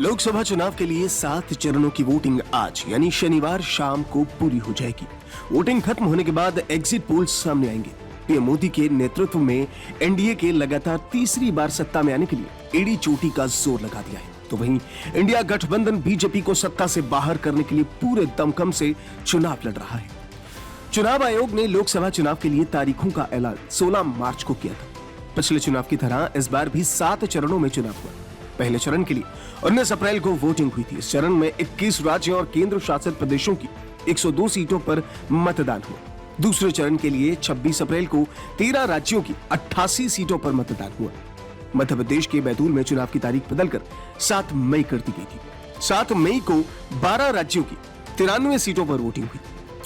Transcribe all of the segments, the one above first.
लोकसभा चुनाव के लिए 7 चरणों की वोटिंग आज यानी शनिवार शाम को पूरी हो जाएगी। वोटिंग खत्म होने के बाद एग्जिट पोल सामने आएंगे। पीएम मोदी के नेतृत्व में एनडीए के लगातार तीसरी बार सत्ता में आने के लिए एड़ी चोटी का जोर लगा दिया है। तो वहीं इंडिया गठबंधन बीजेपी को सत्ता से बाहर करने के लिए पूरे दमखम से चुनाव लड़ रहा है। चुनाव आयोग ने लोकसभा चुनाव के लिए तारीखों का ऐलान 16 मार्च को किया था। पिछले चुनाव की तरह इस बार भी 7 चरणों में चुनाव हुआ। पहले चरण के लिए 19 अप्रैल को वोटिंग हुई थी। इस चरण में 21 राज्यों और केंद्र शासित प्रदेशों की 102 सीटों पर मतदान हुआ। दूसरे चरण के लिए 26 अप्रैल को 13 राज्यों की 88 सीटों पर मतदान हुआ। मध्य प्रदेश के बैतूल में चुनाव की तारीख बदलकर 7 मई कर दी गई थी। 7 मई को 12 राज्यों की 93 सीटों पर वोटिंग हुई।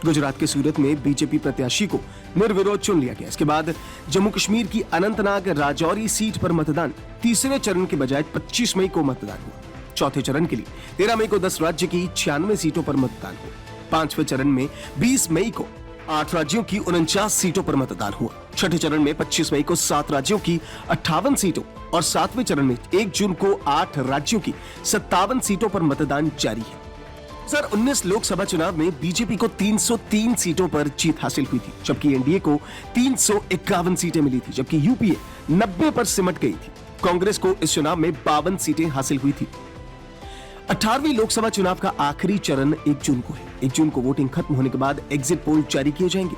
गुजरात के सूरत में बीजेपी प्रत्याशी को निर्विरोध चुन लिया गया। इसके बाद जम्मू कश्मीर की अनंतनाग राजौरी सीट पर मतदान तीसरे चरण के बजाय 25 मई को मतदान हुआ। चौथे चरण के लिए 13 मई को 10 राज्य की 96 सीटों पर मतदान हुआ। पांचवें चरण में 20 मई को 8 राज्यों की 49 सीटों पर मतदान हुआ। छठे चरण में 25 मई को 7 राज्यों की 58 सीटों और 7वें चरण में 1 जून को 8 राज्यों की 57 सीटों पर मतदान जारी है। 2019 लोकसभा चुनाव में बीजेपी को 303 सीटों पर जीत हासिल हुई थी, जबकि एनडीए को 351 सीटें मिली थी, जबकि यूपीए 90 पर सिमट गई थी। कांग्रेस को इस चुनाव में 52 सीटें हासिल हुई थी। 18वीं लोकसभा चुनाव का आखिरी चरण 1 जून को है। 1 जून को वोटिंग खत्म होने के बाद एग्जिट पोल जारी किए जाएंगे।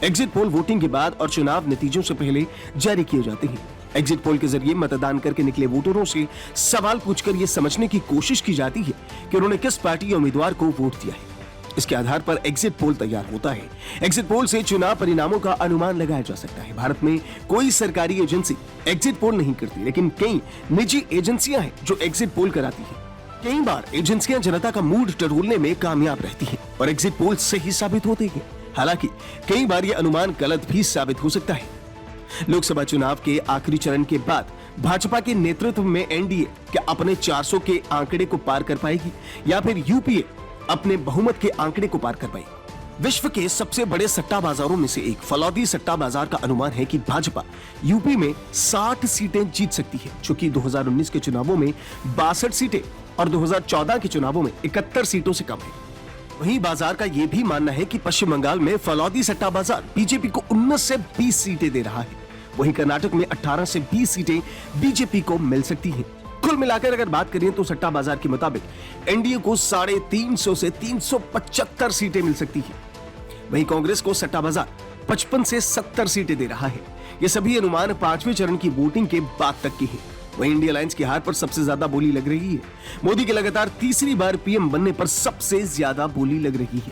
एग्जिट पोल वोटिंग के बाद और चुनाव नतीजों से पहले जारी किए जाते हैं। एग्जिट पोल के जरिए मतदान करके निकले वोटरों से सवाल पूछकर यह समझने की कोशिश की जाती है कि उन्होंने किस पार्टी या उम्मीदवार को वोट दिया है। इसके आधार पर एग्जिट पोल तैयार होता है। एग्जिट पोल से चुनाव परिणामों का अनुमान लगाया जा सकता है। भारत में कोई सरकारी एजेंसी एग्जिट पोल नहीं करती, लेकिन कई निजी एजेंसियां हैं जो एग्जिट पोल कराती है। कई बार एजेंसियां जनता का मूड टटोलने में कामयाब रहती हैं और एग्जिट पोल सही साबित होते हैं। हालांकि कई बार यह अनुमान गलत भी साबित हो सकता है। लोकसभा चुनाव के आखिरी चरण के बाद भाजपा के नेतृत्व में एनडीए क्या अपने 400 के आंकड़े को पार कर पाएगी या फिर यूपीए अपने बहुमत के आंकड़े को पार कर पाएगी। विश्व के सबसे बड़े सट्टा बाजारों में से एक फलौदी सट्टा बाजार का अनुमान है कि भाजपा यूपी में 60 सीटें जीत सकती है, जो कि 2019 के चुनावों में 62 सीटें और 2014 के चुनावों में 71 सीटों से कम है। वहीं बाजार का यह भी मानना है कि पश्चिम बंगाल में फलौदी सट्टा बाजार बीजेपी को 19 से 20 सीटें दे रहा है। वहीं कर्नाटक में 18 से 20 सीटें बीजेपी को मिल सकती हैं। कुल मिलाकर अगर बात करें तो सट्टा बाजार के मुताबिक एनडीए को 350 से 375 सीटें मिल सकती हैं। वहीं कांग्रेस को सट्टा बाजार 55 से 70 सीटें दे रहा है। ये सभी अनुमान 5वें चरण की वोटिंग के बाद तक की है। वहीं इंडिया अलायंस की हार पर सबसे ज्यादा बोली लग रही है। मोदी के लगातार तीसरी बार पीएम बनने पर सबसे ज्यादा बोली लग रही है।